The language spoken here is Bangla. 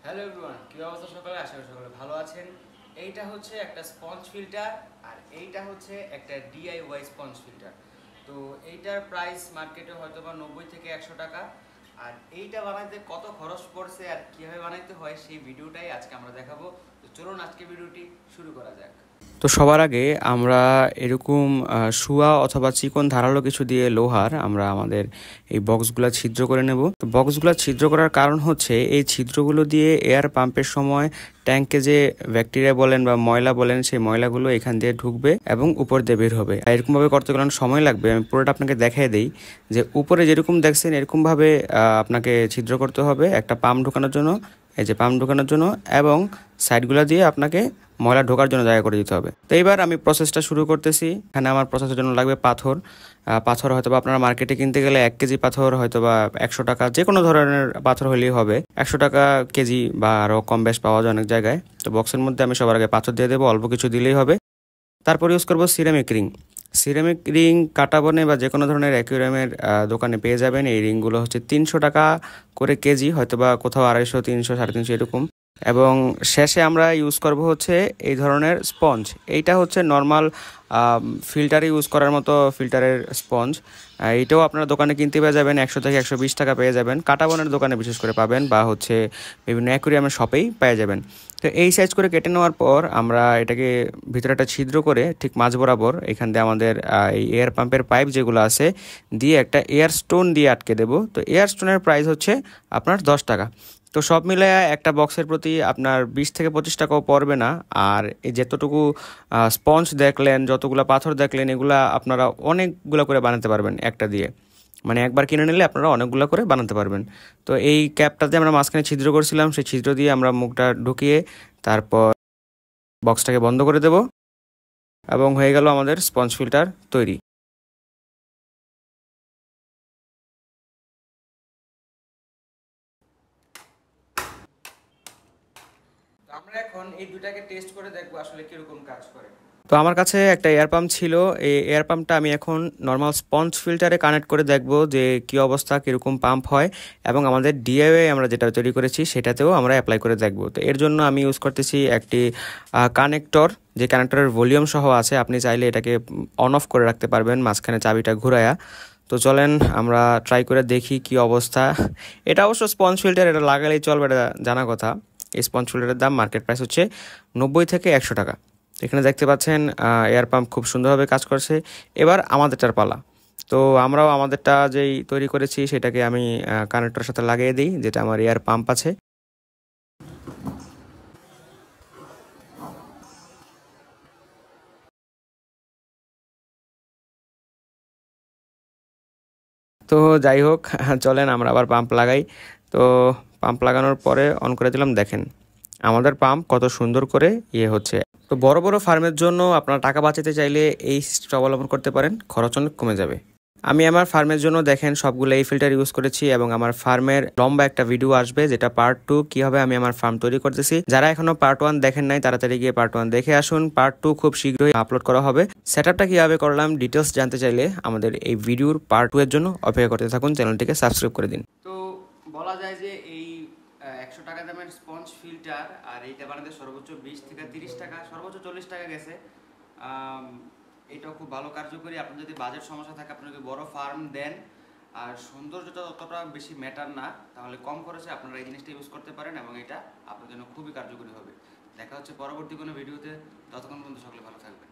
হ্যালো এভরিওয়ান, কি অবস্থা সকালে? আশা করি সকলে ভালো আছেন। এইটা হচ্ছে একটা স্পঞ্জ ফিল্টার আর এইটা হচ্ছে একটা ডিআইওয়াই স্পঞ্জ ফিল্টার। তো এইটার প্রাইস মার্কেটে হয়তো বা 90 থেকে 100 টাকা। আর এইটা বানাইতে কত খরচ পড়ছে আর কীভাবে বানাইতে হয় সেই ভিডিওটাই আজকে আমরা দেখাবো। তো চলুন আজকে ভিডিওটি শুরু করা যাক। তো সবার আগে আমরা এরকম শুয়া অথবা চিকন ধারালো কিছু দিয়ে লোহার আমরা আমাদের এই বক্সগুলো ছিদ্র করে নেব। তো বক্সগুলো ছিদ্র করার কারণ হচ্ছে এই ছিদ্রগুলো দিয়ে এয়ার পাম্পের সময় ট্যাঙ্কে যে ব্যাকটেরিয়া বলেন বা ময়লা বলেন সেই ময়লাগুলো এখান দিয়ে ঢুকবে এবং উপর দিয়ে বের হবে। এরকমভাবে করতে গেলে সময় লাগবে। আমি পুরোটা আপনাকে দেখিয়ে দিই যে উপরে যেরকম দেখছেন এরকমভাবে আপনাকে ছিদ্র করতে হবে একটা পাম্প ঢোকানোর জন্য, এই যে পাম্প ঢোকানোর জন্য, এবং সাইডগুলো দিয়ে আপনাকে ময়লা ঢোকার জন্য জায়গা করে দিতে হবে। তো এইবার আমি প্রসেসটা শুরু করতেছি। এখানে আমার প্রসেসের জন্য লাগবে পাথর। পাথর হয়তো বা আপনারা মার্কেটে কিনতে গেলে 1 কেজি পাথর হয়তো বা 100 টাকা, যে কোনো ধরনের পাথর হলেই হবে। 100 টাকা কেজি বা আরও কম বেশ পাওয়া যায় অনেক জায়গায়। তো বক্সের মধ্যে আমি সবার আগে পাথর দিয়ে দেবো, অল্প কিছু দিলেই হবে। তারপর ইউজ করবো সিরামিক রিং। সিরামিক রিং কাটা বনে বা যে কোনো ধরনের অ্যাকুয়ারিয়ামের দোকানে পেয়ে যাবেন। এই রিংগুলো হচ্ছে 300 টাকা করে কেজি, হয়তো বা কোথাও 250, 300, 350 এরকম। এবং শেষে আমরা ইউজ করব হচ্ছে এই ধরনের স্পঞ্জ। এইটা হচ্ছে নর্মাল ফিল্টারে ইউজ করার মতো ফিল্টারের স্পঞ্জ। এইটাও আপনারা দোকানে কিনতে পেয়ে যাবেন, 100 থেকে 120 টাকা পেয়ে যাবেন। কাটাবনের দোকানে বিশেষ করে পাবেন, বা হচ্ছে বিভিন্ন অ্যাকুয়ারিয়ামের শপেই পেয়ে যাবেন। তো এই সাইজ করে কেটে নেওয়ার পর আমরা এটাকে ভিতরে একটা ছিদ্র করে ঠিক মাঝ বরাবর এখান দিয়ে আমাদের এই এয়ার পাম্পের পাইপ যেগুলো আছে দিয়ে একটা এয়ার স্টোন দিয়ে আটকে দেবো। তো এয়ার স্টোনের প্রাইস হচ্ছে আপনার 10 টাকা। তো সব মিলে একটা বক্সের প্রতি আপনার 20 থেকে 25 টাকাও পড়বে না। আর এই যতটুকু স্পঞ্জ দেখলেন, যতগুলো পাথর দেখলেন, এগুলা আপনারা অনেকগুলো করে বানাতে পারবেন একটা দিয়ে। মানে একবার কিনে নিলে আপনারা অনেকগুলো করে বানাতে পারবেন। তো এই ক্যাপটাতে আমরা মাঝখানে ছিদ্র করছিলাম, সেই ছিদ্র দিয়ে আমরা মুখটা ঢুকিয়ে তারপর বক্সটাকে বন্ধ করে দেব এবং হয়ে গেল আমাদের স্পঞ্জ ফিল্টার তৈরি। তো আমরা এখন এই দুটাকে টেস্ট করে দেখবো আসলে কিরকম কাজ করে। তো আমার কাছে একটা এয়ার পাম্প ছিল। এই এয়ার পাম্পটা আমি এখন নর্মাল স্পঞ্জ ফিল্টারে কানেক্ট করে দেখব যে কি অবস্থা, কীরকম পাম্প হয়, এবং আমাদের ডিআইওয়াই আমরা যেটা তৈরি করেছি সেটাতেও আমরা অ্যাপ্লাই করে দেখব। তো এর জন্য আমি ইউজ করতেছি একটি কানেক্টর, যে কানেক্টরের ভলিউম সহ আছে। আপনি চাইলে এটাকে অন অফ করে রাখতে পারবেন মাঝখানে চাবিটা ঘুরায়া। তো চলেন আমরা ট্রাই করে দেখি কি অবস্থা। এটা অবশ্য স্পঞ্জ ফিল্টার, এটা লাগালেই চলবে, এটা জানা কথা। এই স্পঞ্জ ফিল্টারের দাম মার্কেট প্রাইস হচ্ছে 90 থেকে 100 টাকা। এখানে দেখতে পাচ্ছেন এয়ার পাম্প খুব সুন্দরভাবে কাজ করছে। এবার আমাদেরটার পালা। তো আমরাও আমাদেরটা যেই তৈরি করেছি সেটাকে আমি কানেক্টরের সাথে লাগিয়ে দিই, যেটা আমার এয়ার পাম্প আছে। তো যাই হোক, চলেন আমরা আবার পাম্প লাগাই। তো পাম্প লাগানোর পরে অন করে দিলাম, দেখেন আমাদের পাম্প কত সুন্দর করে হচ্ছে। তো বড় বড় ফার্মের জন্য আপনারা টাকা বাঁচাতে চাইলে এই সিস্টেমটা অবলম্বন করতে পারেন, খরচ অনেক কমে যাবে। আমি আমার ফার্মের জন্য দেখেন সবগুলো এই ফিল্টার ইউজ করেছি, এবং আমার ফার্মের লম্বা একটা ভিডিও আসবে যেটা পার্ট 2, কিভাবে আমি আমার ফার্ম তৈরি করতেছি। যারা এখনো পার্ট 1 দেখেন নাই তাড়াতাড়ি গিয়ে পার্ট 1 দেখে আসুন। পার্ট 2 খুব শীঘ্রই আপলোড করা হবে। সেটআপটা কিভাবে করলাম ডিটেলস জানতে চাইলে আমাদের এই ভিডিওর পার্ট 2 এর জন্য অপেক্ষা করতে থাকুন, চ্যানেলটিকে সাবস্ক্রাইব করে দিন। তো বলা যায় যে এই 100 টাকা দামের স্পঞ্জ ফিল্টার আর এইটা বানাতে সর্বোচ্চ 20 থেকে 30 টাকা, সর্বোচ্চ 40 টাকা গেছে। এটাও খুব ভালো কার্যকরী। আপনার যদি বাজেট সমস্যা থাকে, আপনি যদি বড় ফার্ম দেন আর সৌন্দর্যটা অতটা বেশি ম্যাটার না, তাহলে কম খরচে আপনারা এই জিনিসটা ইউজ করতে পারেন এবং এটা আপনার জন্য খুবই কার্যকরী হবে। দেখা হচ্ছে পরবর্তী কোনো ভিডিওতে। ততক্ষণ পর্যন্ত সকলে ভালো থাকবেন।